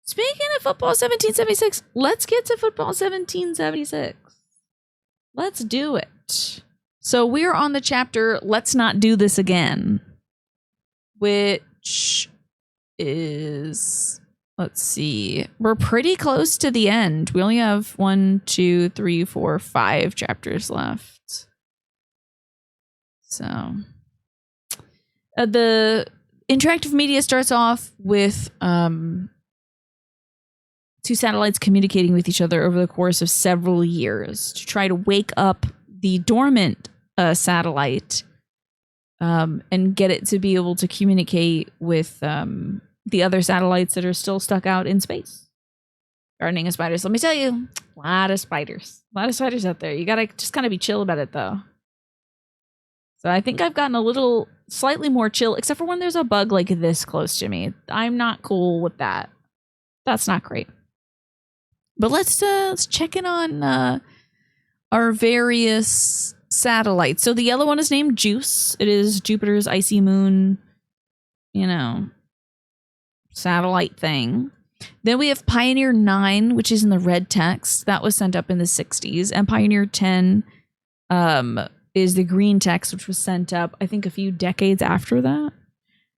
Speaking of football 1776, let's get to football 1776. Let's do it. So we're on the chapter Let's Not Do This Again, which is, let's see, we're pretty close to the end. We only have 5 chapters left. So the interactive media starts off with two satellites communicating with each other over the course of several years to try to wake up the dormant satellite and get it to be able to communicate with the other satellites that are still stuck out in space. Gardening of spiders. Let me tell you, a lot of spiders. A lot of spiders out there. You gotta just kind of be chill about it, though. So I think I've gotten a little slightly more chill, except for when there's a bug like this close to me. I'm not cool with that. That's not great. But let's check in on our various satellites. So the yellow one is named Juice. It is Jupiter's icy moon, satellite thing. Then we have Pioneer 9, which is in the red text. That was sent up in the 60s. And Pioneer 10 is the green text, which was sent up, I think, a few decades after that.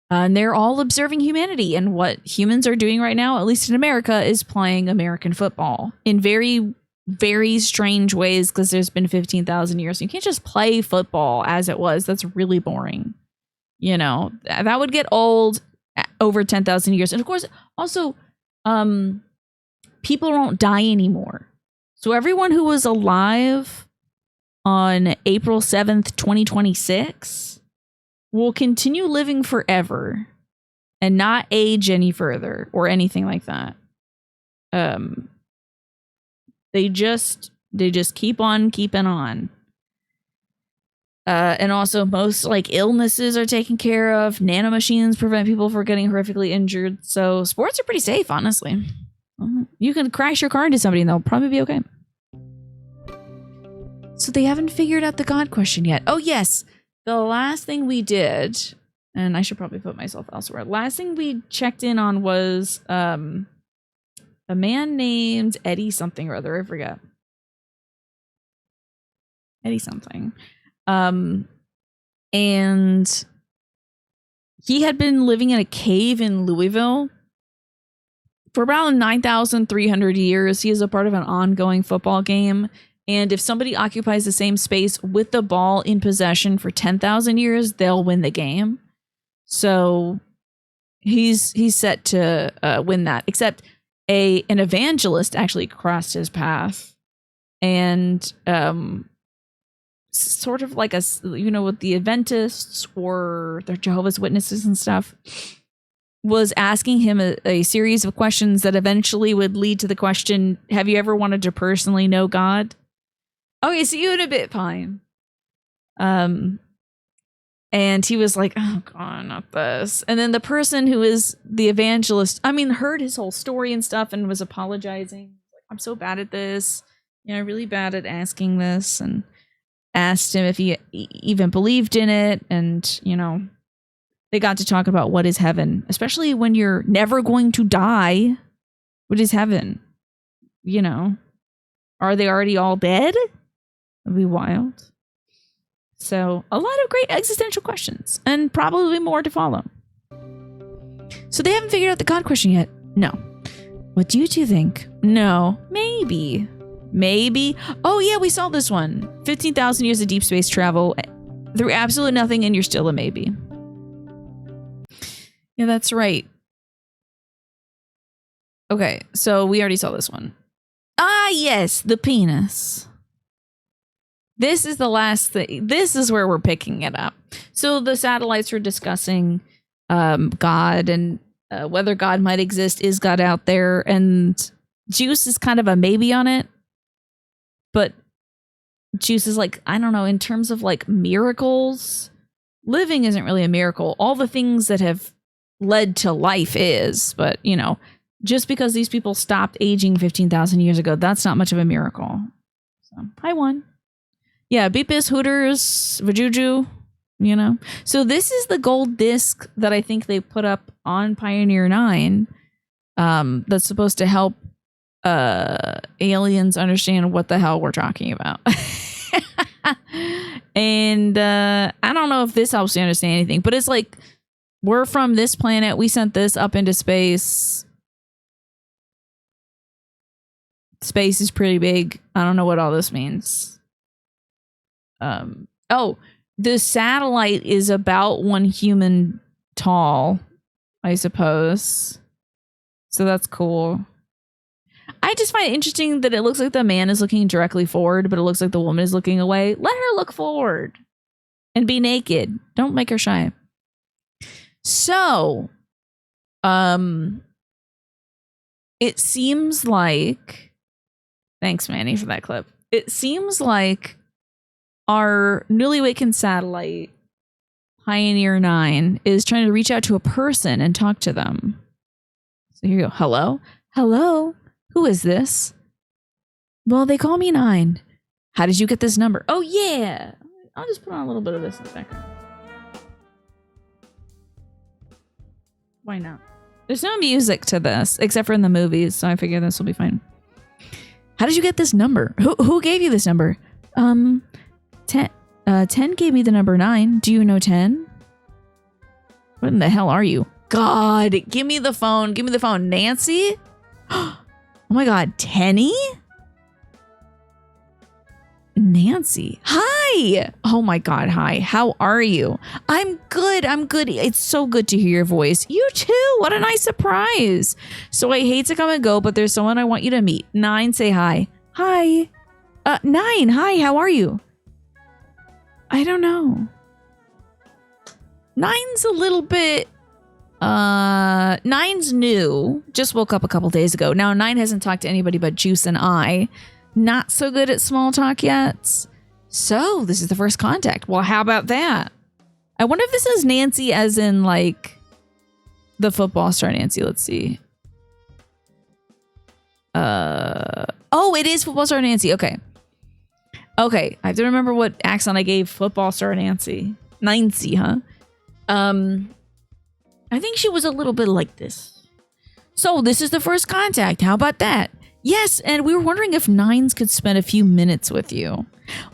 And they're all observing humanity. And what humans are doing right now, at least in America, is playing American football in very, very strange ways because there's been 15,000 years. You can't just play football as it was. That's really boring. That would get old over 10,000 years. And of course, also, people won't die anymore. So everyone who was alive on April 7th, 2026 will continue living forever and not age any further or anything like that. They just keep on keeping on. And also most illnesses are taken care of. Nanomachines prevent people from getting horrifically injured. So sports are pretty safe, honestly. You can crash your car into somebody and they'll probably be okay. So they haven't figured out the God question yet. Oh, yes. The last thing we did, and I should probably put myself elsewhere. Last thing we checked in on was a man named Eddie something or other. I forget. Eddie something. And he had been living in a cave in Louisville for about 9,300 years. He is a part of an ongoing football game. And if somebody occupies the same space with the ball in possession for 10,000 years, they'll win the game. So he's set to win that. Except an evangelist actually crossed his path, and sort of like with the Adventists or the Jehovah's Witnesses and stuff, was asking him a series of questions that eventually would lead to the question, have you ever wanted to personally know God? Okay, see you in a bit, Pine. And he was like, oh God, not this. And then the person who is the evangelist, heard his whole story and stuff and was apologizing. I'm so bad at this. Really bad at asking this. And asked him if he even believed in it. And, they got to talk about what is heaven, especially when you're never going to die. What is heaven? Are they already all dead? That'd be wild. So a lot of great existential questions and probably more to follow. So they haven't figured out the God question yet. No. What do you two think? No. Maybe. Oh yeah, we saw this one. 15,000 years of deep space travel through absolute nothing and you're still a maybe. Yeah, that's right. Okay, so we already saw this one. Ah, yes, the penis. This is the last thing. This is where we're picking it up. So the satellites were discussing God and whether God might exist. Is God out there? And Juice is kind of a maybe on it. But Juice is like, I don't know, in terms of miracles, living isn't really a miracle. All the things that have led to life is, but just because these people stopped aging 15,000 years ago, that's not much of a miracle. So I won. Yeah, Beepus, Hooters, Vajuju, So this is the gold disc that I think they put up on Pioneer 9. that's supposed to help aliens understand what the hell we're talking about. And I don't know if this helps you understand anything, but it's like, we're from this planet. We sent this up into space. Space is pretty big. I don't know what all this means. Oh, the satellite is about 1 human tall, I suppose. So that's cool. I just find it interesting that it looks like the man is looking directly forward, but it looks like the woman is looking away. Let her look forward and be naked. Don't make her shy. So, it seems like, thanks, Manny, for that clip. It seems like our newly awakened satellite, Pioneer 9, is trying to reach out to a person and talk to them. So here you go. Hello? Hello? Who is this? Well, they call me 9. How did you get this number? Oh, yeah. I'll just put on a little bit of this in the background. Why not? There's no music to this, except for in the movies, so I figure this will be fine. How did you get this number? Who gave you this number? 10 gave me the number 9. Do you know 10? What in the hell are you? God, give me the phone. Give me the phone. Nancy? Oh my God, Tenny? Nancy. Hi. Oh my God, hi. How are you? I'm good. I'm good. It's so good to hear your voice. You too. What a nice surprise. So I hate to come and go, but there's someone I want you to meet. 9, say hi. Hi. 9, hi. How are you? I don't know. 9's a little bit... 9's new. Just woke up a couple days ago. Now 9 hasn't talked to anybody but Juice and I. Not so good at small talk yet. So this is the first contact. Well, how about that? I wonder if this is Nancy as in like the football star Nancy. Let's see. Oh, it is football star Nancy. Okay. Okay. I have to remember what accent I gave football star Nancy. Nancy, huh? I think she was a little bit like this. So this is the first contact. How about that? Yes, and we were wondering if 9s could spend a few minutes with you.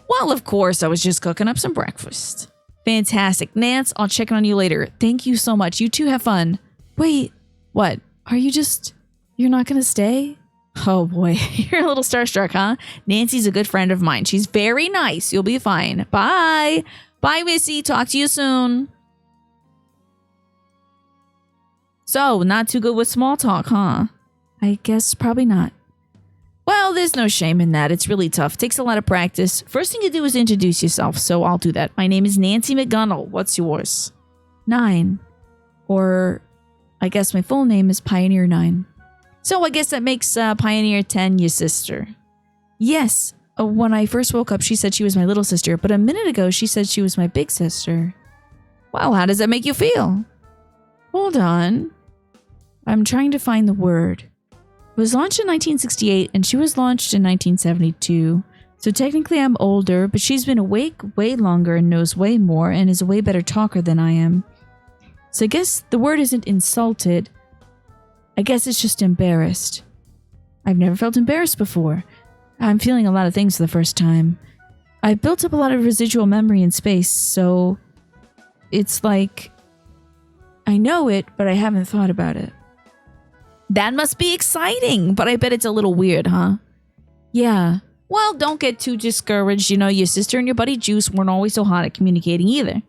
Well, of course, I was just cooking up some breakfast. Fantastic. Nance, I'll check in on you later. Thank you so much. You two have fun. Wait, what? Are you just... You're not going to stay? Oh boy, you're a little starstruck, huh? Nancy's a good friend of mine. She's very nice. You'll be fine. Bye. Bye, Missy. Talk to you soon. So, not too good with small talk, huh? I guess probably not. Well, there's no shame in that. It's really tough. Takes a lot of practice. First thing you do is introduce yourself, so I'll do that. My name is Nancy McGonnell. What's yours? 9. Or, I guess my full name is Pioneer 9. So I guess that makes Pioneer 10 your sister. Yes. When I first woke up, she said she was my little sister, but a minute ago, she said she was my big sister. Well, how does that make you feel? Hold on. I'm trying to find the word. It was launched in 1968 and she was launched in 1972. So technically I'm older, but she's been awake way longer and knows way more and is a way better talker than I am. So I guess the word isn't insulted. I guess it's just embarrassed. I've never felt embarrassed before. I'm feeling a lot of things for the first time. I built up a lot of residual memory in space, so it's like I know it, but I haven't thought about it. That must be exciting, but I bet it's a little weird, huh? Yeah. Well, don't get too discouraged. You know, your sister and your buddy Juice weren't always so hot at communicating either.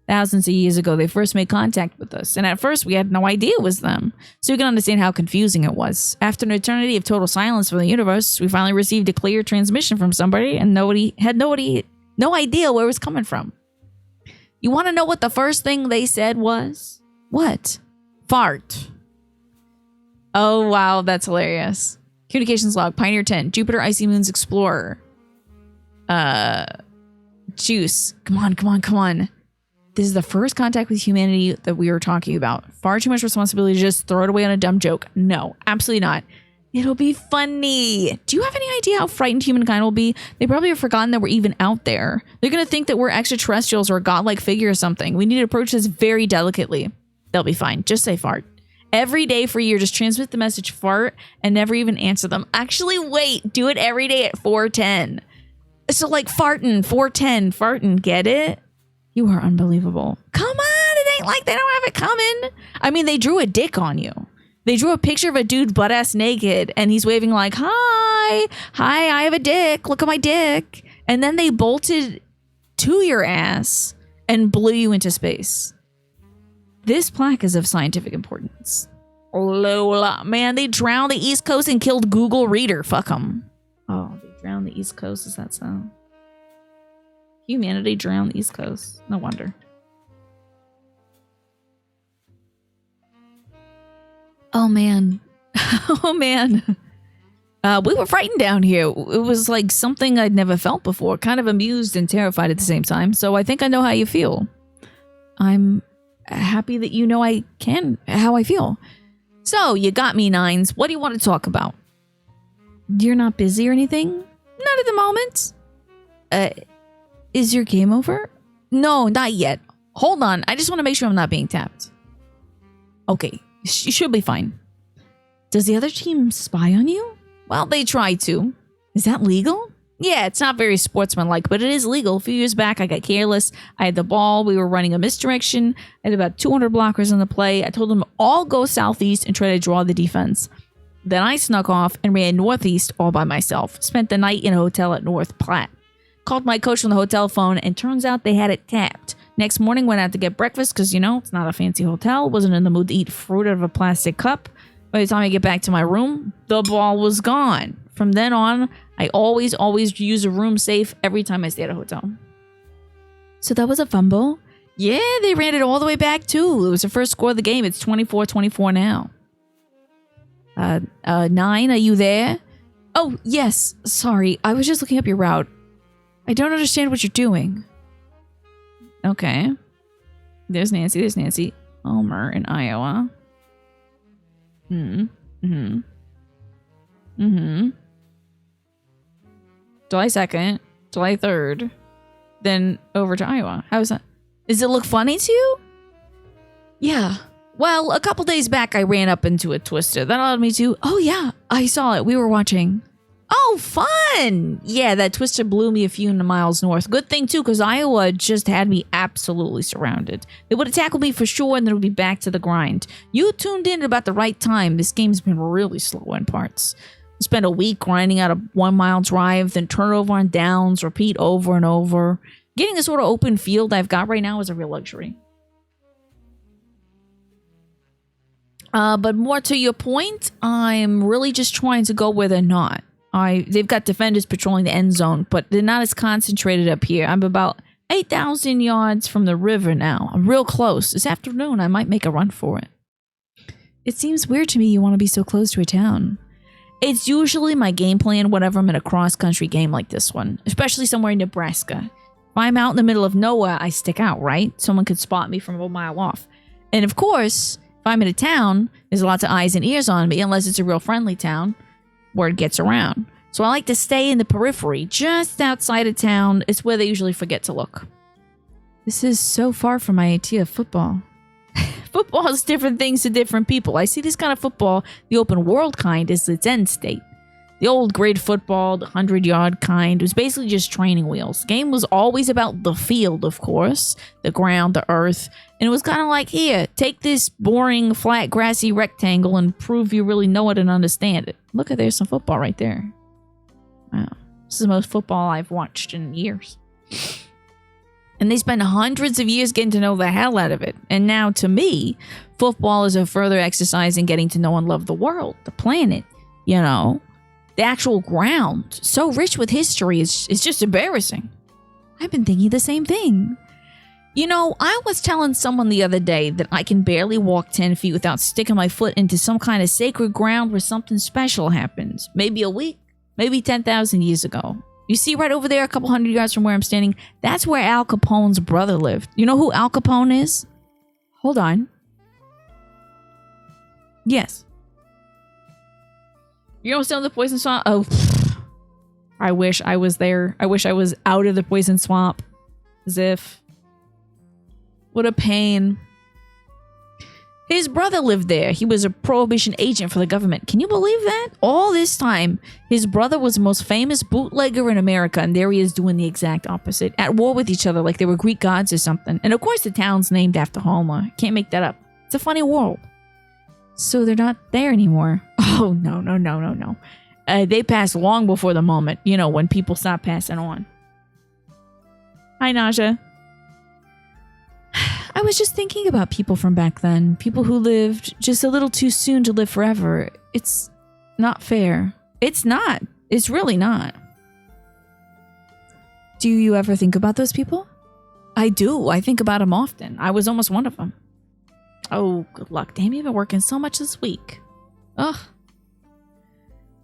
Thousands of years ago, they first made contact with us, and at first we had no idea it was them. So you can understand how confusing it was. After an eternity of total silence from the universe, we finally received a clear transmission from somebody, and no idea where it was coming from. You want to know what the first thing they said was? What? Fart. Oh, wow, that's hilarious. Communications log, Pioneer 10, Jupiter Icy Moons Explorer. Juice. Come on. This is the first contact with humanity that we were talking about. Far too much responsibility to just throw it away on a dumb joke. No, absolutely not. It'll be funny. Do you have any idea how frightened humankind will be? They probably have forgotten that we're even out there. They're going to think that we're extraterrestrials or a godlike figure or something. We need to approach this very delicately. They'll be fine. Just say fart. every day for a year. Just transmit the message fart and never even answer them. Actually, wait, do it every day at 4:10. So like farting, 4:10, farting, get it? You are unbelievable. Come on, it ain't like they don't have it coming. I mean, they drew a dick on you. They drew a picture of a dude butt ass naked and he's waving like, hi, I have a dick. Look at my dick. And then they bolted to your ass and blew you into space. This plaque is of scientific importance. Lola. Man, they drowned the East Coast and killed Google Reader. Fuck them. Oh, they drowned the East Coast. Is that so? Humanity drowned the East Coast. No wonder. Oh, man. Oh, man. We were frightened down here. It was like something I'd never felt before. Kind of amused and terrified at the same time. So I think I know how you feel. I'm happy that you know how I feel. So you got me, Nines. What do you want to talk about? You're not busy or anything? Not at the moment. Is your game over? No, not yet. Hold on. I just want to make sure I'm not being tapped. Okay. You should be fine. Does the other team spy on you? Well, they try to. Is that legal? Yeah, it's not very sportsmanlike, but it is legal. A few years back, I got careless. I had the ball. We were running a misdirection. I had about 200 blockers on the play. I told them all go southeast and try to draw the defense. Then I snuck off and ran northeast all by myself. Spent the night in a hotel at North Platte. Called my coach on the hotel phone, and turns out they had it tapped. Next morning, went out to get breakfast because, it's not a fancy hotel. Wasn't in the mood to eat fruit out of a plastic cup. By the time I get back to my room, the ball was gone. From then on, I always use a room safe every time I stay at a hotel. So that was a fumble? Yeah, they ran it all the way back, too. It was the first score of the game. It's 24-24 now. 9, are you there? Oh, yes. Sorry, I was just looking up your route. I don't understand what you're doing. Okay. There's Nancy. Homer in Iowa. July 2nd, July 3rd, then over to Iowa. How's that? Does it look funny to you? Yeah. Well, a couple days back, I ran up into a twister. That allowed me to... Oh, yeah. I saw it. We were watching. Oh, fun! Yeah, that twister blew me a few miles north. Good thing, too, because Iowa just had me absolutely surrounded. They would have tackled me for sure, and then it would be back to the grind. You tuned in at about the right time. This game's been really slow in parts. Spent a week grinding out a 1 mile drive, then turn over on downs, repeat over and over. Getting the sort of open field I've got right now is a real luxury. But more to your point, I'm really just trying to go where they're not. They've got defenders patrolling the end zone, but they're not as concentrated up here. I'm about 8,000 yards from the river now. I'm real close. This afternoon, I might make a run for it. It seems weird to me you want to be so close to a town. It's usually my game plan whenever I'm in a cross-country game like this one, especially somewhere in Nebraska. If I'm out in the middle of nowhere, I stick out, right? Someone could spot me from a mile off. And of course, if I'm in a town, there's lots of eyes and ears on me, unless it's a real friendly town. Word gets around. So I like to stay in the periphery, just outside of town. It's where they usually forget to look. This is so far from my idea of football. Football is different things to different people. I see this kind of football, the open world kind, is its end state. The old grade football, the 100-yard kind, was basically just training wheels. The game was always about the field, of course, the ground, the earth, and it was kind of like, here, take this boring, flat, grassy rectangle and prove you really know it and understand it. Look, there's some football right there. Wow. This is the most football I've watched in years. And they spend hundreds of years getting to know the hell out of it. And now, to me, football is a further exercise in getting to know and love the world, the planet, the actual ground. So rich with history, it's just embarrassing. I've been thinking the same thing. I was telling someone the other day that I can barely walk 10 feet without sticking my foot into some kind of sacred ground where something special happens. Maybe a week, maybe 10,000 years ago. You see right over there, a couple hundred yards from where I'm standing, that's where Al Capone's brother lived. You know who Al Capone is? Hold on. Yes. You know still the poison swamp? Oh, I wish I was there. I wish I was out of the poison swamp. As if. What a pain. His brother lived there. He was a prohibition agent for the government. Can you believe that? All this time, his brother was the most famous bootlegger in America, and there he is doing the exact opposite. At war with each other like they were Greek gods or something. And of course the town's named after Homer. Can't make that up. It's a funny world. So they're not there anymore. Oh, no. They passed long before the moment, when people stop passing on. Hi, Naja. I was just thinking about people from back then. People who lived just a little too soon to live forever. It's not fair. It's not. It's really not. Do you ever think about those people? I do. I think about them often. I was almost one of them. Oh, good luck. Damn, you've been working so much this week. Ugh.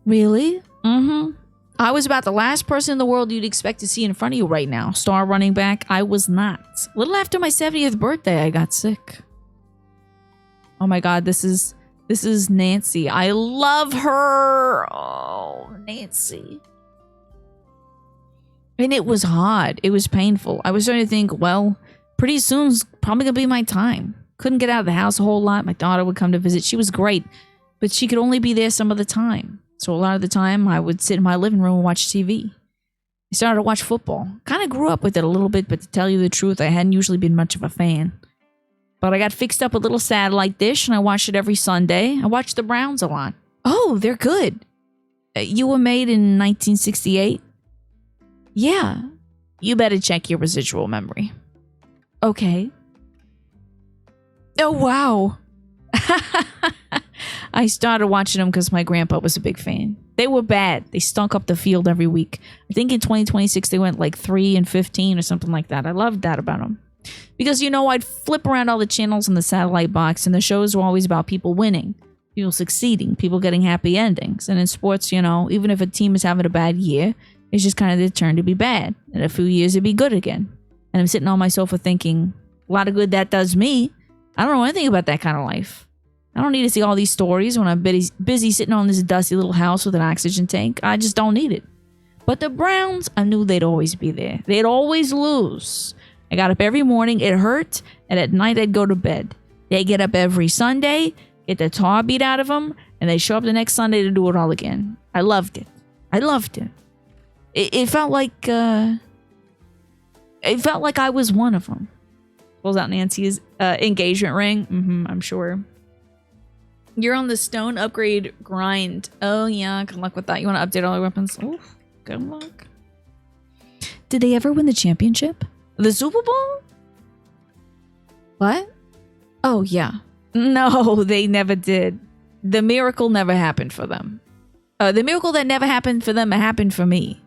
Really? Mm-hmm. I was about the last person in the world you'd expect to see in front of you right now. Star running back. I was not. A little after my 70th birthday, I got sick. Oh my God, this is Nancy. I love her. Oh, Nancy. And it was hard. It was painful. I was starting to think, well, pretty soon's probably gonna be my time. Couldn't get out of the house a whole lot. My daughter would come to visit. She was great, but she could only be there some of the time. So a lot of the time, I would sit in my living room and watch TV. I started to watch football. Kind of grew up with it a little bit, but to tell you the truth, I hadn't usually been much of a fan. But I got fixed up a little satellite dish, and I watched it every Sunday. I watched the Browns a lot. Oh, they're good. You were made in 1968? Yeah. You better check your residual memory. Okay. Oh, wow. I started watching them because my grandpa was a big fan. They were bad. They stunk up the field every week. I think in 2026 they went like 3-15 or something like that. I loved that about them. Because, I'd flip around all the channels in the satellite box, and the shows were always about people winning, people succeeding, people getting happy endings. And in sports, even if a team is having a bad year, it's just kind of their turn to be bad. In a few years, it'd be good again. And I'm sitting on my sofa thinking, a lot of good that does me. I don't know anything about that kind of life. I don't need to see all these stories when I'm busy sitting on this dusty little house with an oxygen tank. I just don't need it. But the Browns, I knew they'd always be there. They'd always lose. I got up every morning. It hurt. And at night, I'd go to bed. They get up every Sunday, get the tar beat out of them, and they show up the next Sunday to do it all again. I loved it. It felt like I was one of them. Pulls out Nancy's engagement ring. I'm sure. You're on the stone upgrade grind. Oh, yeah. Good luck with that. You want to update all your weapons? Oh, good luck. Did they ever win the championship? The Super Bowl? What? Oh, yeah. No, they never did. The miracle never happened for them. The miracle that never happened for them happened for me.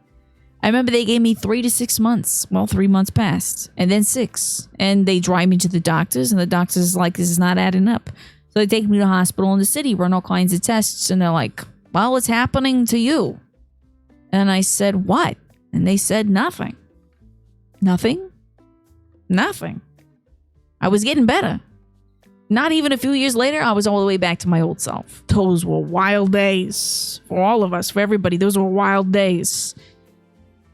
I remember they gave me 3 to 6 months. Well, 3 months passed. And then 6. And they drive me to the doctors. And the doctors is like, this is not adding up. So they take me to a hospital in the city, run all kinds of tests, and they're like, well, it's happening to you. And I said, what? And they said, nothing. Nothing? Nothing. I was getting better. Not even a few years later, I was all the way back to my old self. Those were wild days. For all of us, for everybody, those were wild days.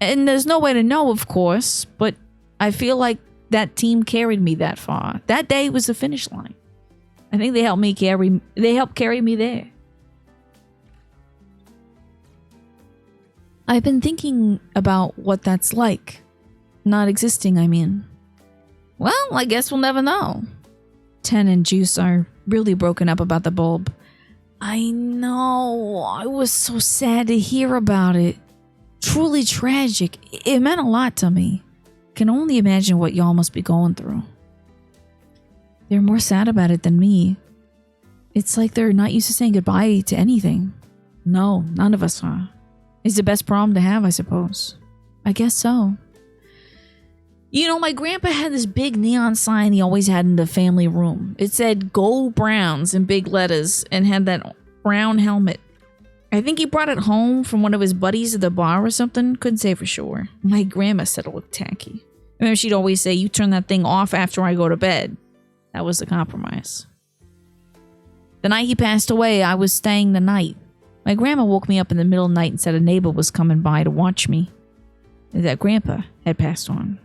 And there's no way to know, of course, but I feel like that team carried me that far. That day was the finish line. I think they helped carry me there. I've been thinking about what that's like. Not existing, I mean. Well, I guess we'll never know. Ten and Juice are really broken up about the bulb. I know. I was so sad to hear about it. Truly tragic. It meant a lot to me. Can only imagine what y'all must be going through. They're more sad about it than me. It's like they're not used to saying goodbye to anything. No, none of us are. It's the best problem to have, I suppose. I guess so. My grandpa had this big neon sign he always had in the family room. It said, Go Browns in big letters and had that brown helmet. I think he brought it home from one of his buddies at the bar or something. Couldn't say for sure. My grandma said it looked tacky. I remember she'd always say, you turn that thing off after I go to bed. That was the compromise. The night he passed away, I was staying the night. My grandma woke me up in the middle of the night and said a neighbor was coming by to watch me. That grandpa had passed on.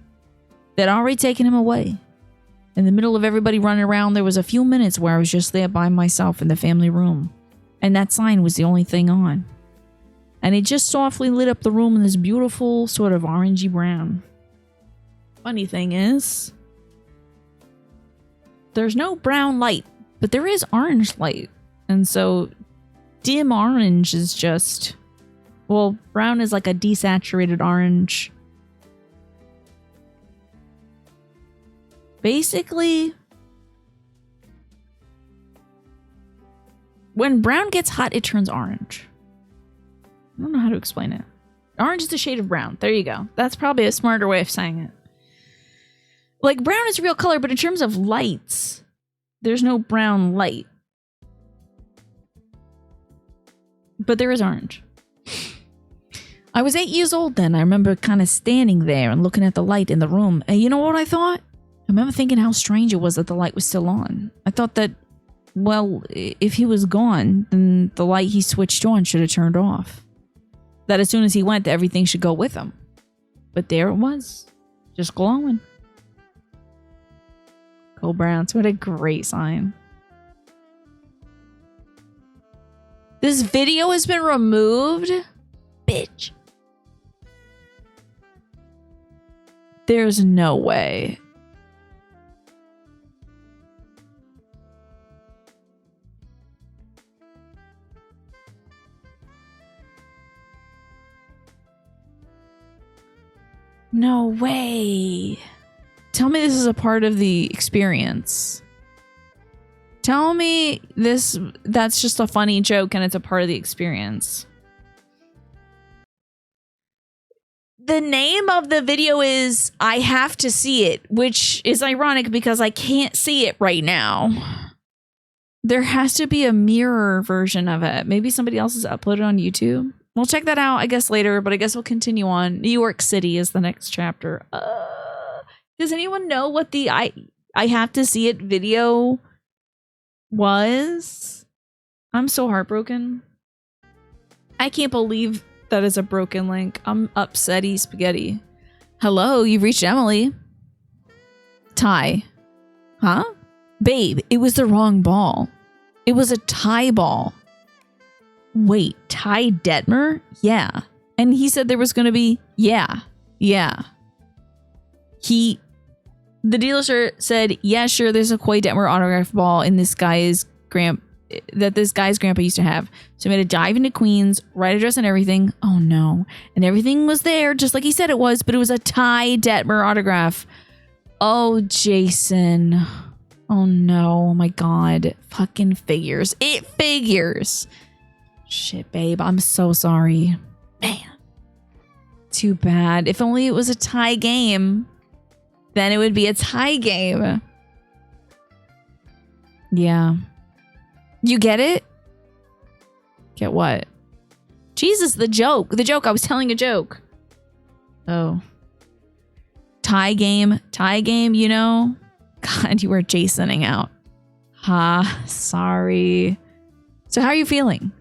They'd already taken him away. In the middle of everybody running around, there was a few minutes where I was just there by myself in the family room. And that sign was the only thing on. And it just softly lit up the room in this beautiful sort of orangey brown. Funny thing is, there's no brown light, but there is orange light. And so dim orange is just, well, brown is like a desaturated orange. Basically, when brown gets hot, it turns orange. I don't know how to explain it. Orange is a shade of brown. There you go. That's probably a smarter way of saying it. Like, brown is a real color, but in terms of lights, there's no brown light. But there is orange. I was 8 years old then. I remember kind of standing there and looking at the light in the room. And you know what I thought? I remember thinking how strange it was that the light was still on. I thought that, well, if he was gone, then the light he switched on should have turned off. That as soon as he went, everything should go with him. But there it was. Just glowing. Go Browns. What a great sign. This video has been removed? Bitch. There's no way. No way. Tell me this is a part of the experience. Tell me that's just a funny joke and it's a part of the experience. The name of the video is I Have to See It, which is ironic because I can't see it right now. There has to be a mirror version of it. Maybe somebody else has uploaded on YouTube. We'll check that out, I guess, later, but I guess we'll continue on. New York City is the next chapter. Does anyone know what the I Have to See It video was? I'm so heartbroken. I can't believe that is a broken link. I'm upsetty spaghetti. Hello, you've reached Emily. Tie. Huh? Babe, it was the wrong ball. It was a tie ball. Wait, Ty Detmer? Yeah. And he said there was going to be, yeah. The dealer said, yeah, sure, there's a Koi Detmer autograph ball in this guy's this guy's grandpa used to have. So he made a dive into Queens, right address and everything. Oh no. And everything was there, just like he said it was, but it was a Ty Detmer autograph. Oh, Jason. Oh no. Oh my God. Fucking figures. It figures. Shit, babe. I'm so sorry. Man. Too bad. If only it was a tie game, then it would be a tie game. Yeah. You get it? Get what? Jesus, the joke. The joke. I was telling a joke. Oh. Tie game, you know? God, you were Jasoning out. Ha, sorry. So how are you feeling?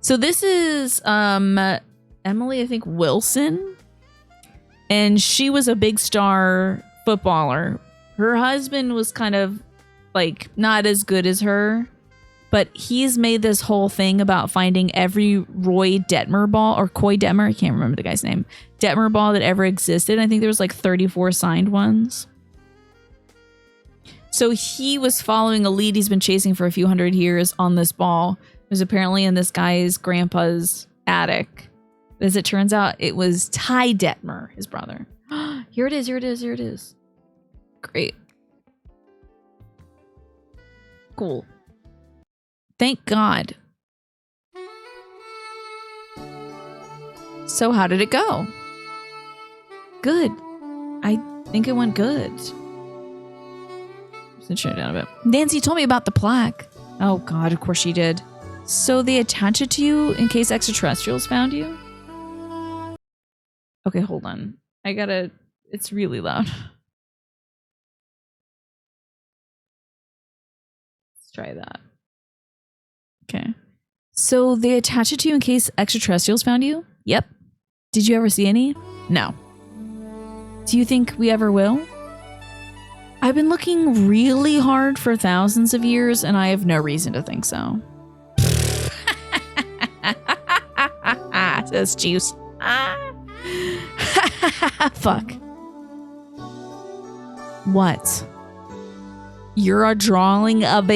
So this is Emily, I think, Wilson. And she was a big star footballer. Her husband was kind of like not as good as her. But he's made this whole thing about finding every Roy Detmer ball or Koi Detmer. I can't remember the guy's name. Detmer ball that ever existed. I think there was like 34 signed ones. So he was following a lead he's been chasing for a few hundred years on this ball. It was apparently in this guy's grandpa's attic. As it turns out, it was Ty Detmer, his brother. Here it is. Great. Cool. Thank God. So how did it go? Good. I think it went good. Let's turn it down a bit. Nancy told me about the plaque. Oh God, of course she did. So they attach it to you in case extraterrestrials found you? Okay, hold on. It's really loud. Let's try that. Okay. So they attach it to you in case extraterrestrials found you? Yep. Did you ever see any? No. Do you think we ever will? I've been looking really hard for thousands of years, and I have no reason to think so. Says Juice. Fuck. What? You're a drawing of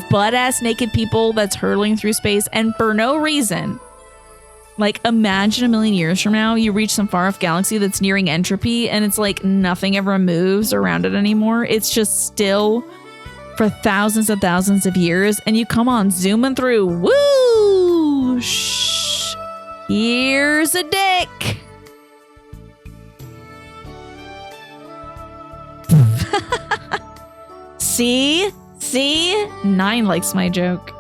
butt-ass naked people that's hurtling through space, and for no reason. Like, imagine a million years from now, you reach some far-off galaxy that's nearing entropy, and it's like nothing ever moves around it anymore. It's just still for thousands and thousands of years, and you come on zooming through. Whoosh! Here's a dick. See? 9 likes my joke.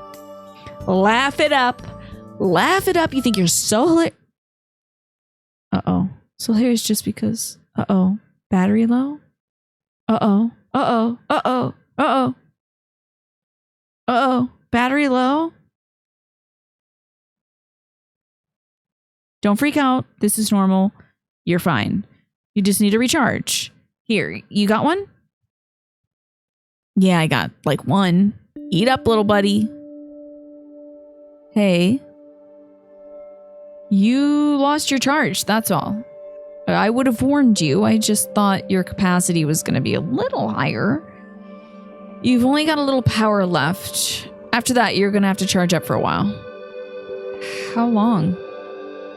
Laugh it up. Laugh it up. You think you're so hilarious. Uh-oh. So hilarious just because. Uh-oh. Battery low? Uh-oh. Uh-oh. Uh-oh. Uh-oh. Uh-oh. Battery low? Don't freak out. This is normal. You're fine. You just need to recharge. Here, you got one? Yeah, I got like one. Eat up, little buddy. Hey. You lost your charge, that's all. I would have warned you. I just thought your capacity was going to be a little higher. You've only got a little power left. After that, you're going to have to charge up for a while. How long?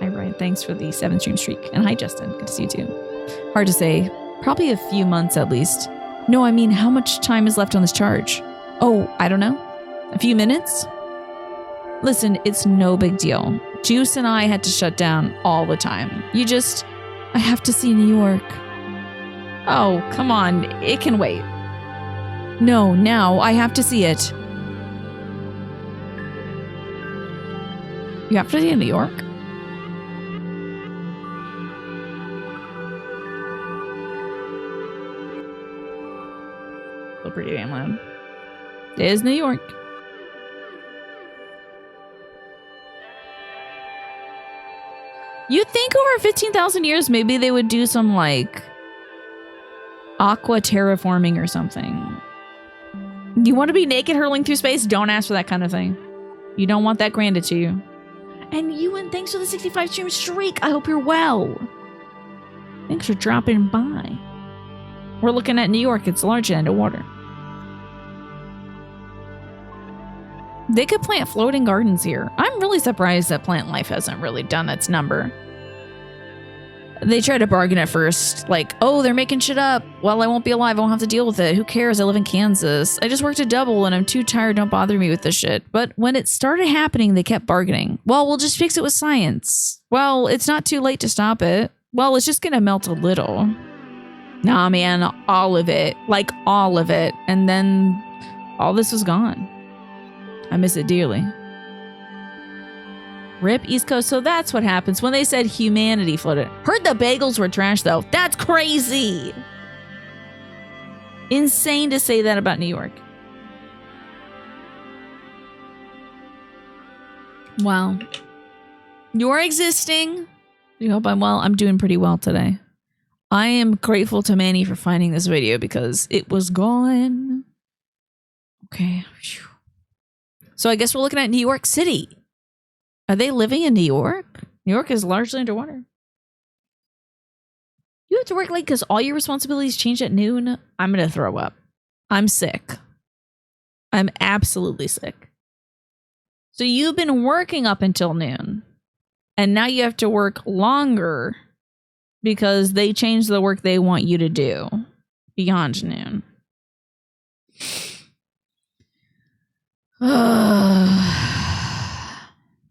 Hi, Ryan. Thanks for the 7-stream streak. And hi, Justin. Good to see you too. Hard to say. Probably a few months at least. No, I mean, how much time is left on this charge? Oh, I don't know. A few minutes? Listen, it's no big deal. Juice and I had to shut down all the time. I have to see New York. Oh, come on. It can wait. No, now I have to see it. You have to see New York? Still pretty damn loud. It is New York. You'd think over 15,000 years, maybe they would do some, like, aqua terraforming or something. You want to be naked hurling through space? Don't ask for that kind of thing. You don't want that granted to you. And Ewan, thanks for the 65 stream streak. I hope you're well. Thanks for dropping by. We're looking at New York. It's large and underwater. They could plant floating gardens here. I'm really surprised that plant life hasn't really done its number. They tried to bargain at first, like, oh, they're making shit up. Well, I won't be alive. I won't have to deal with it. Who cares? I live in Kansas. I just worked a double and I'm too tired. Don't bother me with this shit. But when it started happening, they kept bargaining. Well, we'll just fix it with science. Well, it's not too late to stop it. Well, it's just going to melt a little. Nah, man, all of it. Like, all of it. And then all this was gone. I miss it dearly. Rip East Coast. So that's what happens when they said humanity floated. Heard the bagels were trash, though. That's crazy. Insane to say that about New York. Wow. You're existing. You hope I'm well. I'm doing pretty well today. I am grateful to Manny for finding this video because it was gone. Okay. Whew. So I guess we're looking at New York City. Are they living in New York? New York is largely underwater. You have to work late because all your responsibilities change at noon? I'm going to throw up. I'm sick. I'm absolutely sick. So you've been working up until noon. And now you have to work longer because they changed the work they want you to do beyond noon.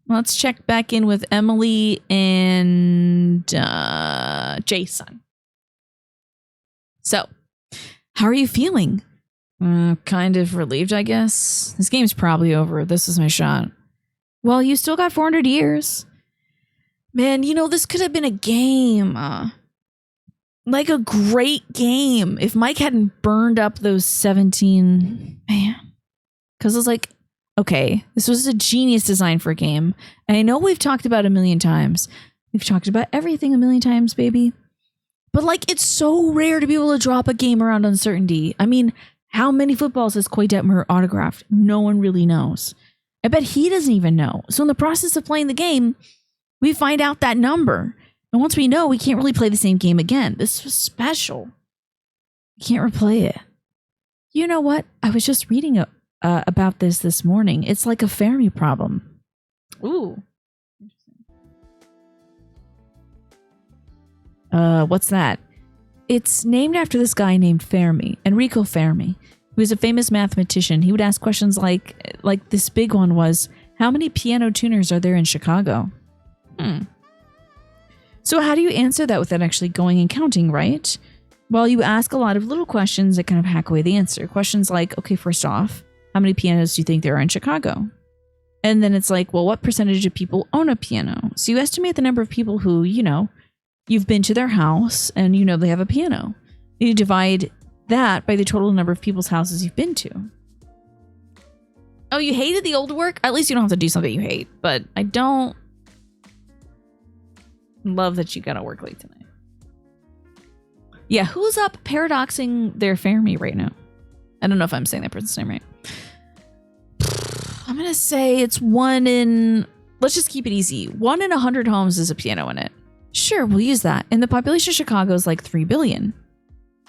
Let's check back in with Emily and Jason. So, how are you feeling? Kind of relieved, I guess. This game's probably over. This is my shot. Well, you still got 400 years. Man, you know, this could have been a game. Like a great game. If Mike hadn't burned up those 17... Man. Because it's like... Okay, this was a genius design for a game. And I know we've talked about it a million times. We've talked about everything a million times, baby. But like, it's so rare to be able to drop a game around uncertainty. I mean, how many footballs has Koy Detmer autographed? No one really knows. I bet he doesn't even know. So in the process of playing the game, we find out that number. And once we know, we can't really play the same game again. This was special. You can't replay it. You know what? I was just reading about this morning. It's like a Fermi problem. Ooh. What's that? It's named after this guy named Fermi, Enrico Fermi, who was a famous mathematician. He would ask questions like this big one was, how many piano tuners are there in Chicago? So how do you answer that without actually going and counting, right? Well, you ask a lot of little questions that kind of hack away the answer. Questions like, okay, first off, how many pianos do you think there are in Chicago? And then it's like, well, what percentage of people own a piano? So you estimate the number of people who, you've been to their house and they have a piano. You divide that by the total number of people's houses you've been to. Oh, you hated the old work? At least you don't have to do something you hate, but I don't love that you gotta work late tonight. Yeah, who's up paradoxing their Fermi right now? I don't know if I'm saying that person's name right. I'm gonna say it's let's just keep it easy. 1 in 100 homes is a piano in it. Sure, we'll use that. And the population of Chicago is like 3 billion.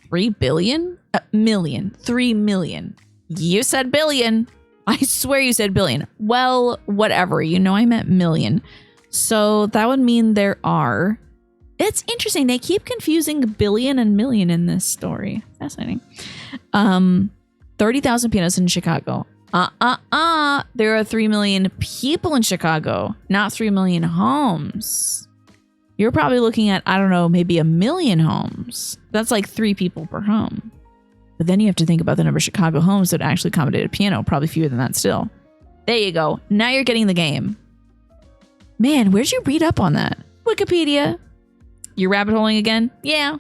3 billion? Million. 3 million. You said billion. I swear you said billion. Well, whatever. I meant million. So that would mean there are... It's interesting. They keep confusing billion and million in this story. Fascinating. 30,000 pianos in Chicago. There are 3 million people in Chicago, not 3 million homes. You're probably looking at, I don't know, maybe 1 million homes. That's like 3 people per home. But then you have to think about the number of Chicago homes that actually accommodate a piano. Probably fewer than that still. There you go. Now you're getting the game. Man, where'd you read up on that? Wikipedia. You're rabbit holing again? Yeah.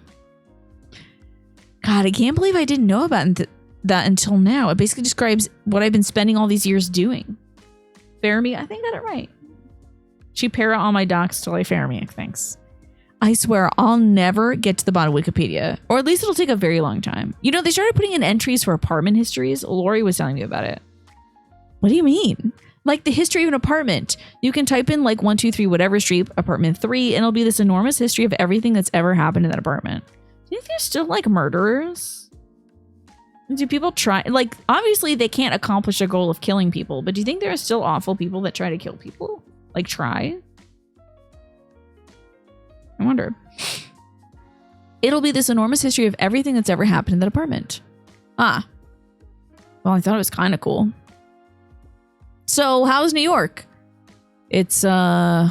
God, I can't believe I didn't know about that until now. It basically describes what I've been spending all these years doing. Fermi, I think I got it right. She para all my docs till I Fermi, thanks. I swear I'll never get to the bottom of Wikipedia, or at least it'll take a very long time. They started putting in entries for apartment histories. Lori was telling me about it. What do you mean? Like the history of an apartment. You can type in like 123 whatever street, apartment 3, and it'll be this enormous history of everything that's ever happened in that apartment. Do you think there's still like murderers? Do people try, like, obviously they can't accomplish a goal of killing people, but do you think there are still awful people that try to kill people? Like, try? I wonder. It'll be this enormous history of everything that's ever happened in that apartment. Well, I thought it was kind of cool. So, how's New York? It's good.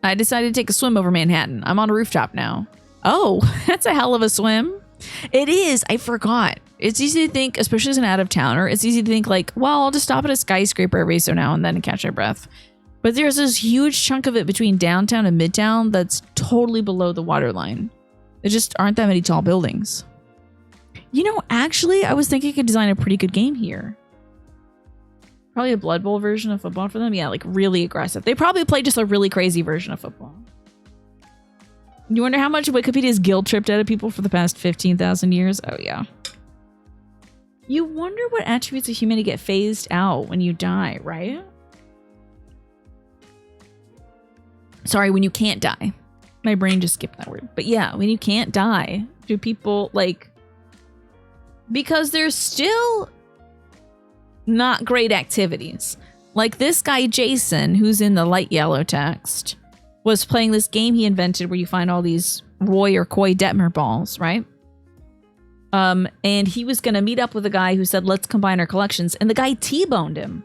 I decided to take a swim over Manhattan. I'm on a rooftop now. Oh, that's a hell of a swim. It is. I forgot. It's easy to think, especially as an out-of-towner, it's easy to think like, well, I'll just stop at a skyscraper every so now and then and catch my breath. But there's this huge chunk of it between downtown and midtown that's totally below the waterline. There just aren't that many tall buildings. Actually, I was thinking I could design a pretty good game here. Probably a Blood Bowl version of football for them. Yeah, like really aggressive. They probably play just a really crazy version of football. You wonder how much Wikipedia's guilt tripped out of people for the past 15,000 years? Oh, yeah. You wonder what attributes of humanity get phased out when you die, right? Sorry, when you can't die. My brain just skipped that word. But yeah, when you can't die, do people like... Because there's still not great activities. Like this guy, Jason, who's in the light yellow text, was playing this game he invented where you find all these Roy or Koy Detmer balls, right? And he was going to meet up with a guy who said, let's combine our collections. And the guy T-boned him.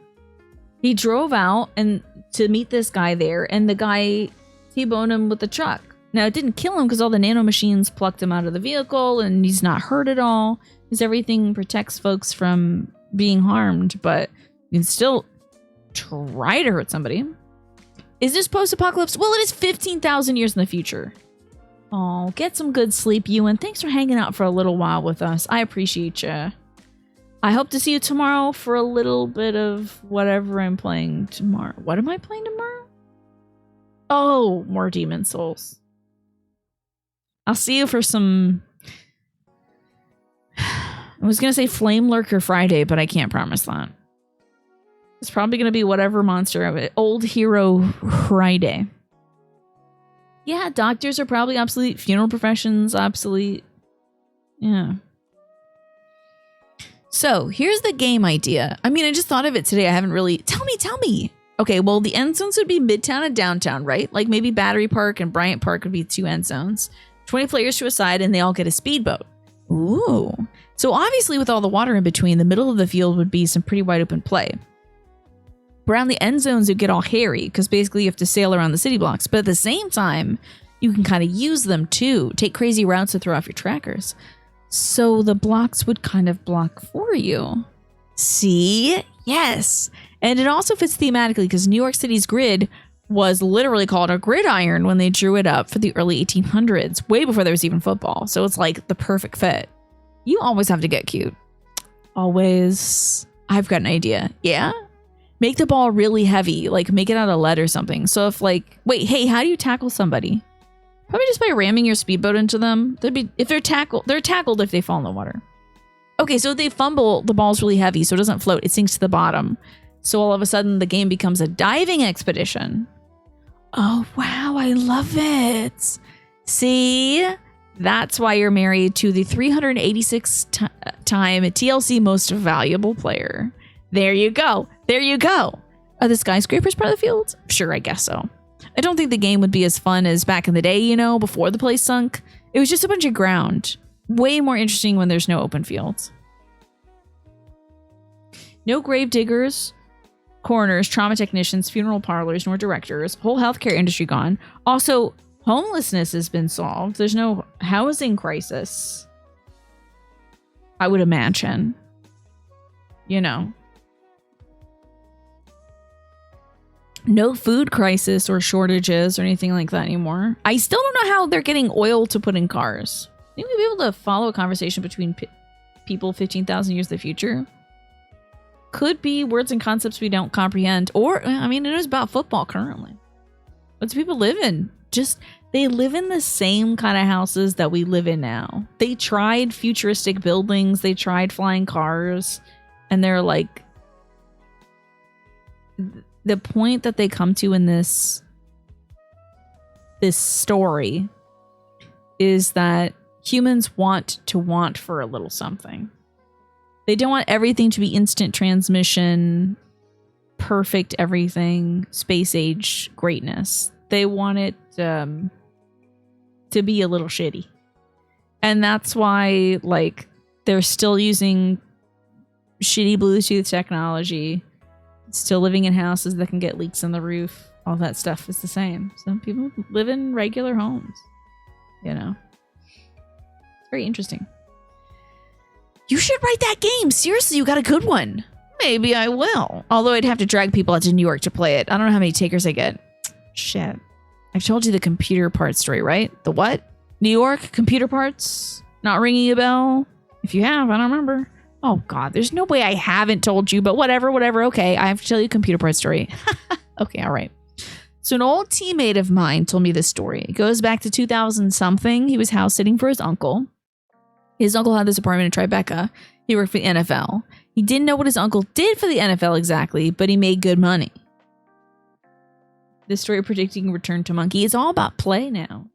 He drove out and to meet this guy there, and the guy T-boned him with the truck. Now, it didn't kill him because all the nanomachines plucked him out of the vehicle, and he's not hurt at all. Because everything protects folks from being harmed, but you can still try to hurt somebody. Is this post-apocalypse? Well, it is 15,000 years in the future. Oh, get some good sleep, Ewan. Thanks for hanging out for a little while with us. I appreciate you. I hope to see you tomorrow for a little bit of whatever I'm playing tomorrow. What am I playing tomorrow? Oh, more Demon Souls. I'll see you for some... I was going to say Flame Lurker Friday, but I can't promise that. It's probably going to be whatever monster of it. Old Hero Friday. Yeah, doctors are probably obsolete. Funeral professions, obsolete. Yeah. So, here's the game idea. I mean, I just thought of it today. I haven't really... Tell me. Okay, well, the end zones would be Midtown and Downtown, right? Like maybe Battery Park and Bryant Park would be 2 end zones. 20 players to a side, and they all get a speedboat. Ooh. So obviously, with all the water in between, the middle of the field would be some pretty wide open play. Around the end zones, you get all hairy, because basically you have to sail around the city blocks. But at the same time, you can kind of use them too. Take crazy routes to throw off your trackers. So the blocks would kind of block for you. See? Yes. And it also fits thematically because New York City's grid was literally called a gridiron when they drew it up for the early 1800s, way before there was even football. So it's like the perfect fit. You always have to get cute. Always. I've got an idea. Yeah? Make the ball really heavy, like make it out of lead or something. So if like, wait, hey, how do you tackle somebody? Probably just by ramming your speedboat into them. They're tackled if they fall in the water. Okay, so if they fumble, the ball's really heavy, so it doesn't float. It sinks to the bottom. So all of a sudden, the game becomes a diving expedition. Oh, wow, I love it. See? That's why you're married to the 386-time TLC Most Valuable Player. There you go. Are the skyscrapers part of the field? Sure, I guess so. I don't think the game would be as fun as back in the day, you know, before the place sunk. It was just a bunch of ground. Way more interesting when there's no open fields. No grave diggers, coroners, trauma technicians, funeral parlors, nor directors. Whole healthcare industry gone. Also, homelessness has been solved. There's no housing crisis. I would imagine. You know. No food crisis or shortages or anything like that anymore. I still don't know how they're getting oil to put in cars. Maybe we'll be able to follow a conversation between people 15,000 years in the future. Could be words and concepts we don't comprehend. Or, I mean, it is about football currently. What do people live in? They live in the same kind of houses that we live in now. They tried futuristic buildings. They tried flying cars. And they're like... The point that they come to in this story is that humans want for a little something. They don't want everything to be instant transmission, perfect everything, space age greatness. They want it to be a little shitty. And that's why, like, they're still using shitty Bluetooth technology, still living in houses that can get leaks in the roof. All that stuff is the same. Some people live in regular homes, you know. It's very interesting. You should write that game. Seriously, you got a good one. Maybe I will. Although I'd have to drag people out to New York to play it. I don't know how many takers I get. Shit. I've told you the computer parts story, right? The what? New York computer parts? Not ringing a bell? If you have, I don't remember. Oh, God. There's no way I haven't told you, but whatever. Okay, I have to tell you a computer parts story. Okay, all right. So an old teammate of mine told me this story. It goes back to 2000-something. He was house sitting for his uncle. His uncle had this apartment in Tribeca. He worked for the NFL. He didn't know what his uncle did for the NFL exactly, but he made good money. This story predicting return to Monkey is all about play now.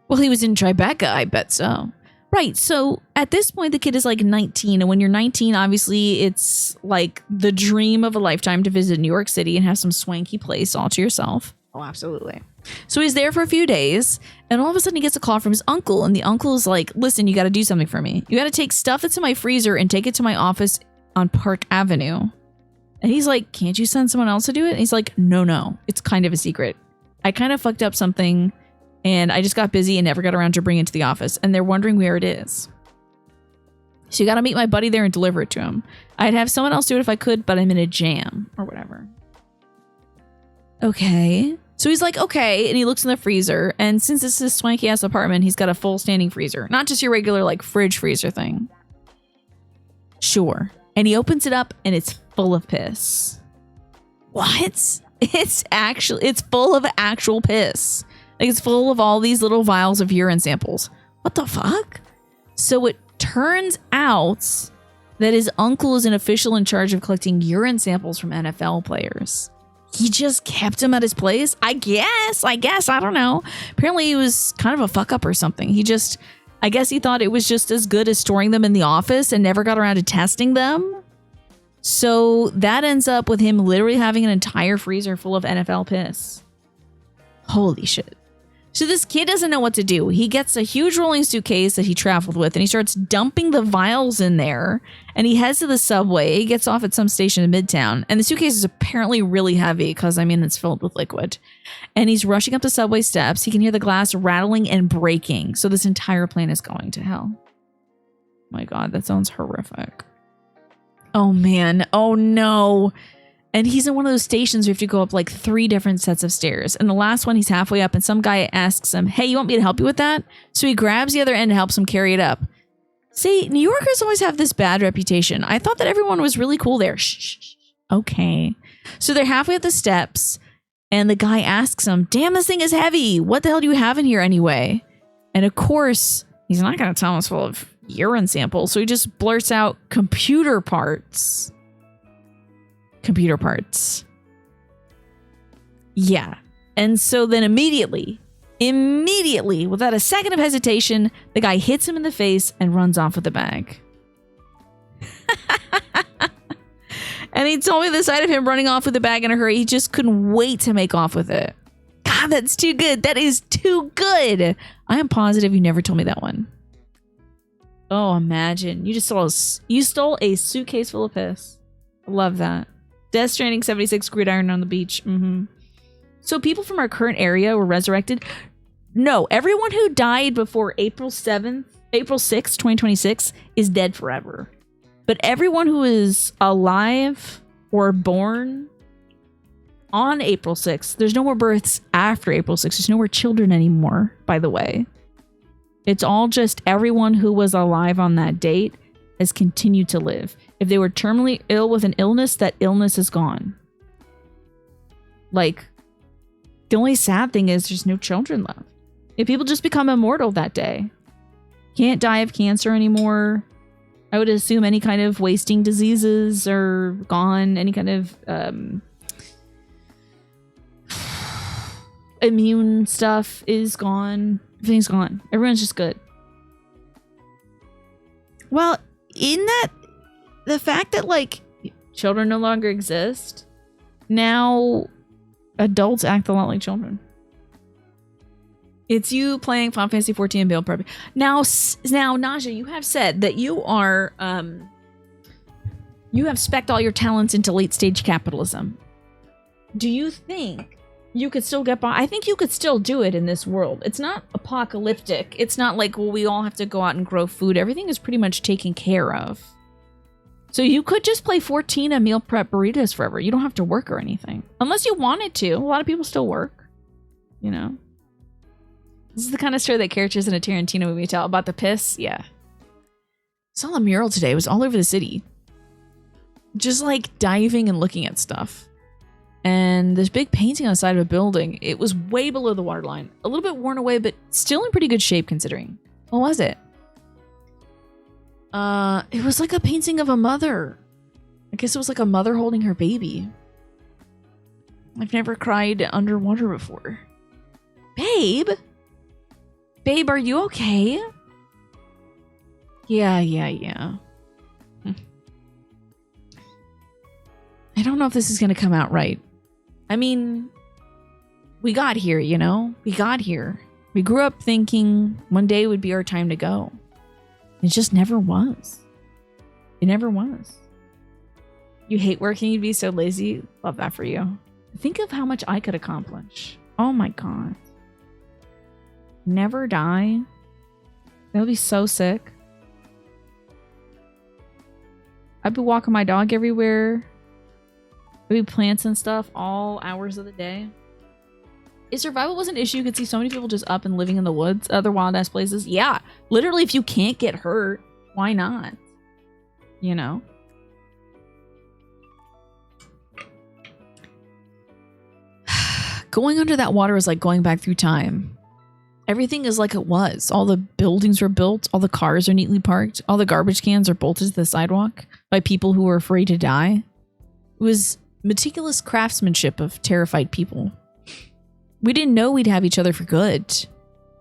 Well, he was in Tribeca, I bet so. Right, so at this point, the kid is like 19, and when you're 19, obviously, it's like the dream of a lifetime to visit New York City and have some swanky place all to yourself. Oh, absolutely. So he's there for a few days, and all of a sudden he gets a call from his uncle, and the uncle is like, listen, you got to do something for me. You got to take stuff that's in my freezer and take it to my office on Park Avenue. And he's like, can't you send someone else to do it? And he's like, no, it's kind of a secret. I kind of fucked up something, and I just got busy and never got around to bringing it to the office, and they're wondering where it is. So you got to meet my buddy there and deliver it to him. I'd have someone else do it if I could, but I'm in a jam or whatever. Okay. So he's like, okay, and he looks in the freezer, and since it's his swanky ass apartment, he's got a full standing freezer, not just your regular like fridge freezer thing. Sure. And he opens it up, and it's full of piss. What? It's full of actual piss. Like, it's full of all these little vials of urine samples. What the fuck? So it turns out that his uncle is an official in charge of collecting urine samples from NFL players. He just kept him at his place? I guess. I don't know. Apparently he was kind of a fuck up or something. I guess he thought it was just as good as storing them in the office and never got around to testing them. So that ends up with him literally having an entire freezer full of NFL piss. Holy shit. So this kid doesn't know what to do. He gets a huge rolling suitcase that he traveled with and he starts dumping the vials in there, and he heads to the subway. He gets off at some station in Midtown, and the suitcase is apparently really heavy because, I mean, it's filled with liquid. And he's rushing up the subway steps. He can hear the glass rattling and breaking. So this entire plane is going to hell. My God, that sounds horrific. Oh man. Oh no. And he's in one of those stations where you have to go up like 3 different sets of stairs. And the last one, he's halfway up and some guy asks him, hey, you want me to help you with that? So he grabs the other end and helps him carry it up. See, New Yorkers always have this bad reputation. I thought that everyone was really cool there. Shh. Okay. So they're halfway up the steps and the guy asks him, damn, this thing is heavy. What the hell do you have in here anyway? And of course, he's not going to tell him it's full of urine samples. So he just blurts out computer parts. Computer parts. Yeah. And so then immediately, without a second of hesitation, the guy hits him in the face and runs off with the bag. And he told me the sight of him running off with the bag in a hurry, he just couldn't wait to make off with it. God, that's too good. That is too good. I am positive you never told me that one. Oh, imagine. You stole a suitcase full of piss. Love that. Death Stranding 76 gridiron on the beach. Mm-hmm. So people from our current area were resurrected. No, everyone who died before April 6th, 2026 is dead forever. But everyone who is alive or born on April 6th, there's no more births after April 6th. There's no more children anymore, by the way. It's all just everyone who was alive on that date has continued to live. If they were terminally ill with an illness, that illness is gone. Like, the only sad thing is there's no children left. If people just become immortal that day, can't die of cancer anymore. I would assume any kind of wasting diseases are gone. Any kind of immune stuff is gone. Everything's gone. Everyone's just good. Well, in that, the fact that like children no longer exist, now adults act a lot like children. It's you playing Final Fantasy 14 and Build Prepping. Now, Naja, you have said that you are, you have specced all your talents into late stage capitalism. Do you think you could still get by? I think you could still do it in this world. It's not apocalyptic. It's not like, well, we all have to go out and grow food. Everything is pretty much taken care of. So you could just play 14 and meal prep burritos forever. You don't have to work or anything. Unless you wanted to. A lot of people still work. You know? This is the kind of story that characters in a Tarantino movie tell about the piss. Yeah. Saw a mural today. It was all over the city. Just like diving and looking at stuff. And this big painting on the side of a building. It was way below the waterline. A little bit worn away, but still in pretty good shape considering. What was it? It was like a painting of a mother. I guess it was like a mother holding her baby. I've never cried underwater before. Babe? Babe, are you okay? Yeah. I don't know if this is going to come out right. I mean, we got here, you know? We got here. We grew up thinking one day would be our time to go. It just never was. It never was. You hate working, you'd be so lazy. Love that for you. Think of how much I could accomplish. Oh my God. Never die. That would be so sick. I'd be walking my dog everywhere. There'd be plants and stuff all hours of the day. If survival was an issue, you could see so many people just up and living in the woods, other wild ass places. Yeah, literally, if you can't get hurt, why not? You know? Going under that water is like going back through time. Everything is like it was. All the buildings were built. All the cars are neatly parked. All the garbage cans are bolted to the sidewalk by people who were afraid to die. It was meticulous craftsmanship of terrified people. We didn't know we'd have each other for good.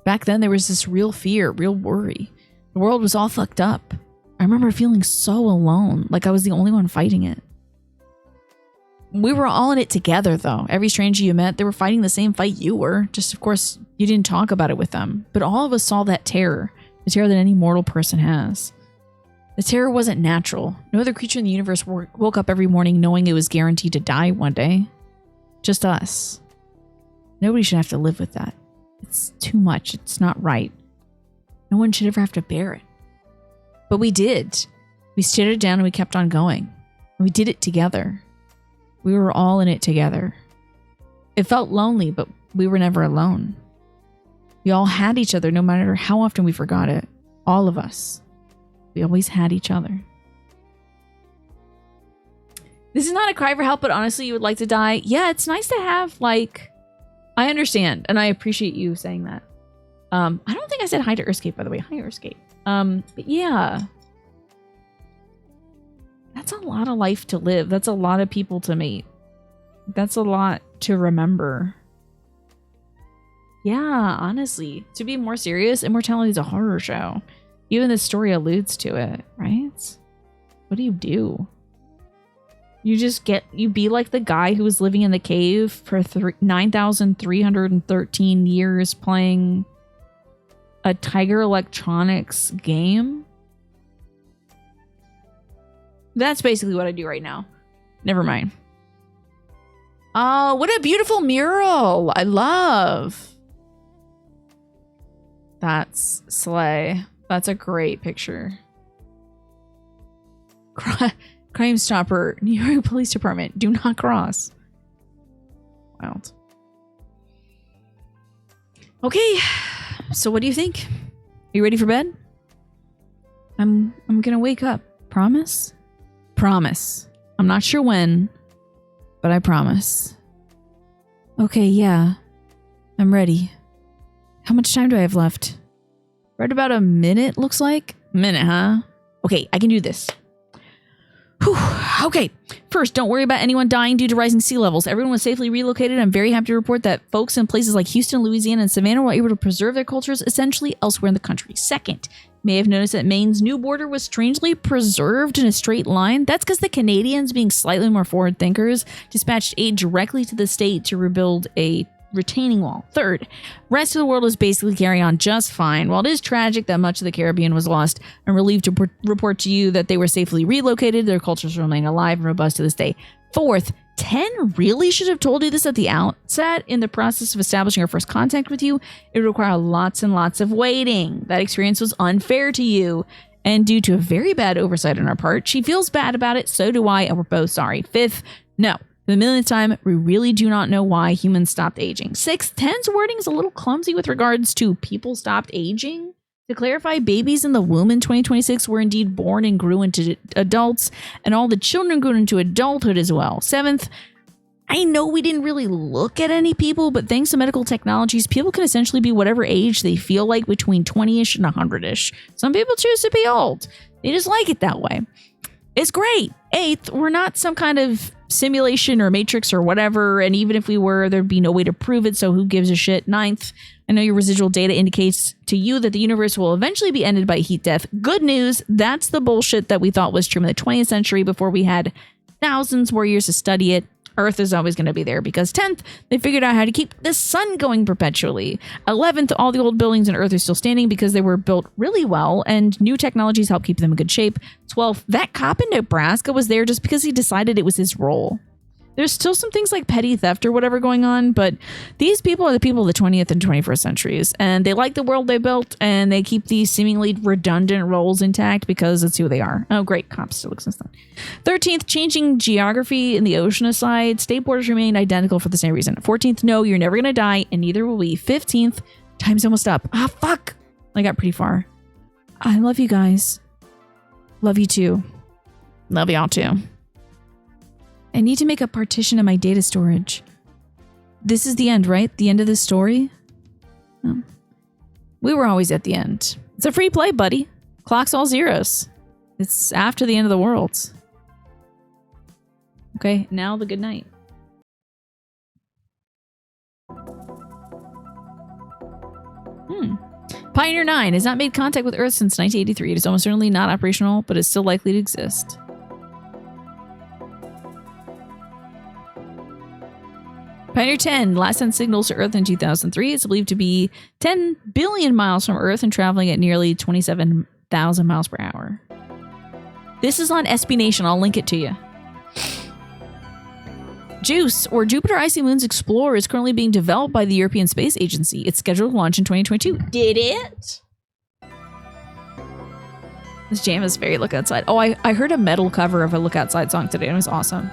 Back then, there was this real fear, real worry. The world was all fucked up. I remember feeling so alone, like I was the only one fighting it. We were all in it together, though. Every stranger you met, they were fighting the same fight you were. Just, of course, you didn't talk about it with them. But all of us saw that terror. The terror that any mortal person has. The terror wasn't natural. No other creature in the universe woke up every morning knowing it was guaranteed to die one day. Just us. Nobody should have to live with that. It's too much. It's not right. No one should ever have to bear it. But we did. We stood it down and we kept on going. And we did it together. We were all in it together. It felt lonely, but we were never alone. We all had each other no matter how often we forgot it. All of us. We always had each other. This is not a cry for help, but honestly, you would like to die. Yeah, it's nice to have, like... I understand, and I appreciate you saying that. I don't think I said hi to Earthscape, by the way. Hi, Earthscape. But yeah. That's a lot of life to live. That's a lot of people to meet. That's a lot to remember. Yeah, honestly. To be more serious, immortality is a horror show. Even this story alludes to it, right? What do? You be like the guy who was living in the cave for 9,313 years playing a Tiger Electronics game. That's basically what I do right now. Never mind. Oh, what a beautiful mural. I love. That's slay. That's a great picture. Crime Stopper, New York Police Department. Do not cross. Wild. Okay, so what do you think? Are you ready for bed? I'm gonna wake up. Promise? Promise. I'm not sure when, but I promise. Okay, yeah. I'm ready. How much time do I have left? Right about a minute, looks like. Minute, huh? Okay, I can do this. Whew. Okay, first, don't worry about anyone dying due to rising sea levels. Everyone was safely relocated. I'm very happy to report that folks in places like Houston, Louisiana, and Savannah were able to preserve their cultures essentially elsewhere in the country. Second, you may have noticed that Maine's new border was strangely preserved in a straight line. That's because the Canadians, being slightly more forward thinkers, dispatched aid directly to the state to rebuild a retaining wall. Third, rest of the world is basically carrying on just fine. While it is tragic that much of the Caribbean was lost, I'm relieved to report to you that they were safely relocated. Their cultures remain alive and robust to this day. Fourth, 10 really should have told you this at the outset. In the process of establishing our first contact with you, it would require lots and lots of waiting. That experience was unfair to you, and due to a very bad oversight on our part, she feels bad about it, so do I, and we're both sorry. Fifth, no. For the millionth time, we really do not know why humans stopped aging. Sixth, 10's wording is a little clumsy with regards to people stopped aging. To clarify, babies in the womb in 2026 were indeed born and grew into adults, and all the children grew into adulthood as well. Seventh, I know we didn't really look at any people, but thanks to medical technologies, people can essentially be whatever age they feel like between 20-ish and 100-ish. Some people choose to be old. They just like it that way. It's great. Eighth, we're not some kind of simulation or matrix or whatever, and even if we were, there'd be no way to prove it, so who gives a shit? Ninth, I know your residual data indicates to you that the universe will eventually be ended by heat death. Good news, that's the bullshit that we thought was true in the 20th century before we had thousands more years to study it. Earth is always going to be there because 10th, they figured out how to keep the sun going perpetually. 11th, all the old buildings on Earth are still standing because they were built really well and new technologies help keep them in good shape. 12th, that cop in Nebraska was there just because he decided it was his role. There's still some things like petty theft or whatever going on, but these people are the people of the 20th and 21st centuries, and they like the world they built, and they keep these seemingly redundant roles intact because it's who they are. Oh, great. Cops still exist then. 13th, changing geography in the ocean aside, state borders remain identical for the same reason. 14th, no, you're never going to die, and neither will we. 15th, time's almost up. Ah, fuck. I got pretty far. I love you guys. Love you too. Love y'all too. I need to make a partition of my data storage. this is the end, right? The end of this story? Oh. We were always at the end. It's a free play, buddy. Clock's all zeros. It's after the end of the world. Okay, now the good night. Pioneer 9 has not made contact with Earth since 1983. It is almost certainly not operational, but is still likely to exist. Pioneer 10 last sent signals to Earth in 2003. It's believed to be 10 billion miles from Earth and traveling at nearly 27,000 miles per hour. This is on SB Nation. I'll link it to you. JUICE, or Jupiter Icy Moons Explorer, is currently being developed by the European Space Agency. It's scheduled to launch in 2022. Did it? This jam is very Look Outside. Oh, I heard a metal cover of a Look Outside song today, and it was awesome.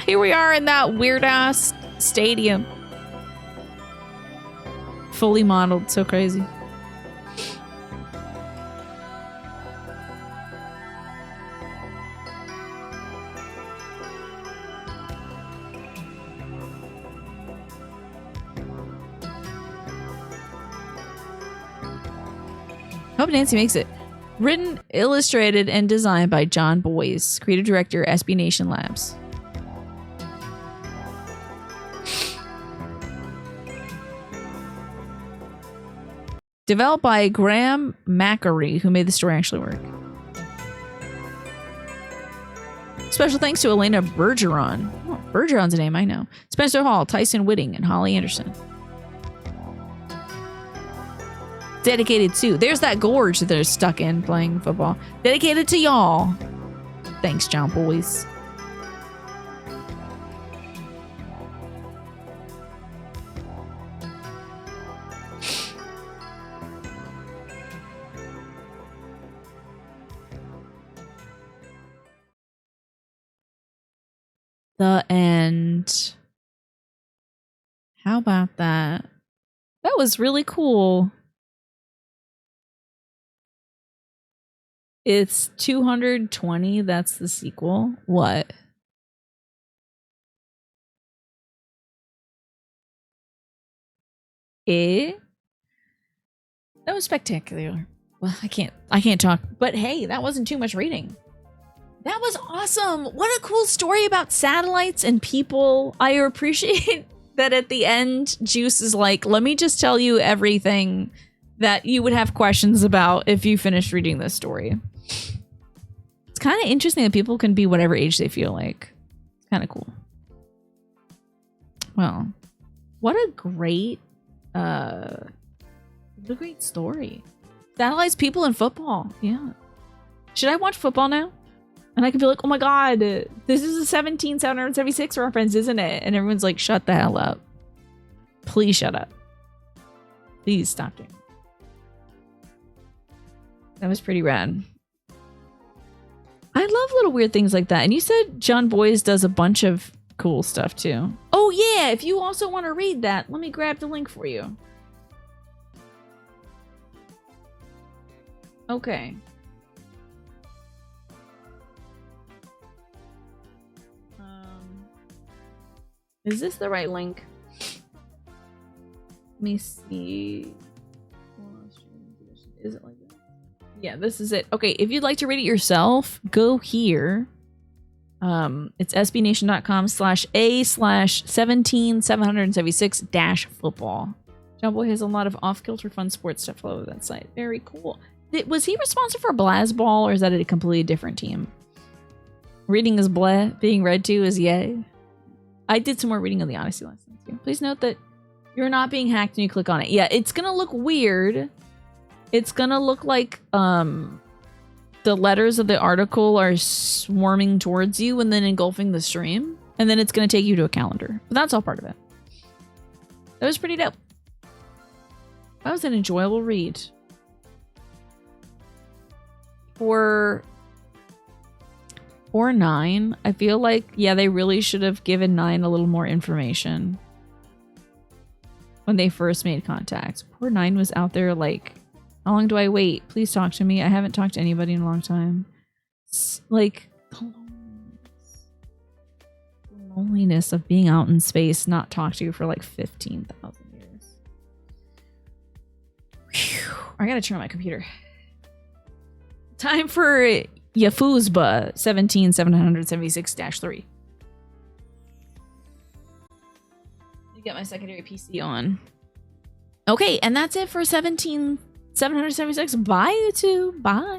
Here we are in that weird-ass stadium. Fully modeled. So crazy. Hope Nancy makes it. Written, illustrated, and designed by John Boyes, creative director, SB Nation Labs. Developed by Graham Macquarie, who made the story actually work. Special thanks to Elena Bergeron. Oh, Bergeron's a name I know. Spencer Hall, Tyson Whitting, and Holly Anderson. Dedicated to, there's that gorge that they're stuck in playing football. Dedicated to y'all. Thanks, John Boyes. The end. How about that? That was really cool. It's 220. That's the sequel. What? That was spectacular. Well, I can't talk. But hey, that wasn't too much reading. That was awesome. What a cool story about satellites and people. I appreciate that at the end, Juice is like, let me just tell you everything that you would have questions about if you finished reading this story. It's kind of interesting that people can be whatever age they feel like. It's kind of cool. Well, what a great story. Satellites, people, and football. Yeah. Should I watch football now? And I can be like, oh my god, this is a 17,776 reference, isn't it? And everyone's like, shut the hell up. Please shut up. Please stop doing it. That was pretty rad. I love little weird things like that. And you said John Boyes does a bunch of cool stuff too. Oh yeah, if you also want to read that, let me grab the link for you. Okay. Is this the right link? Let me see. Is it like that? Yeah, this is it. Okay, if you'd like to read it yourself, go here. It's sbnation.com/a/17776-football. John Boy has a lot of off-kilter fun sports stuff all over that site. Very cool. Was he responsible for Blazball, or is that a completely different team? Reading is bleh, being read to is yay. I did some more reading on the Odyssey lessons too. Please note that you're not being hacked when you click on it. Yeah, it's gonna look weird. It's gonna look like the letters of the article are swarming towards you and then engulfing the stream. And then it's gonna take you to a calendar. But that's all part of it. That was pretty dope. That was an enjoyable read. For 9, I feel like, yeah, they really should have given 9 a little more information when they first made contact. Poor 9 was out there like, how long do I wait? Please talk to me. I haven't talked to anybody in a long time. Like, loneliness of being out in space, not talk to you for like 15,000 years. Whew. I gotta turn on my computer. Time for Yafuzba 17776-3. Get my secondary PC on. Okay, and that's it for 17776. Bye, YouTube. Bye.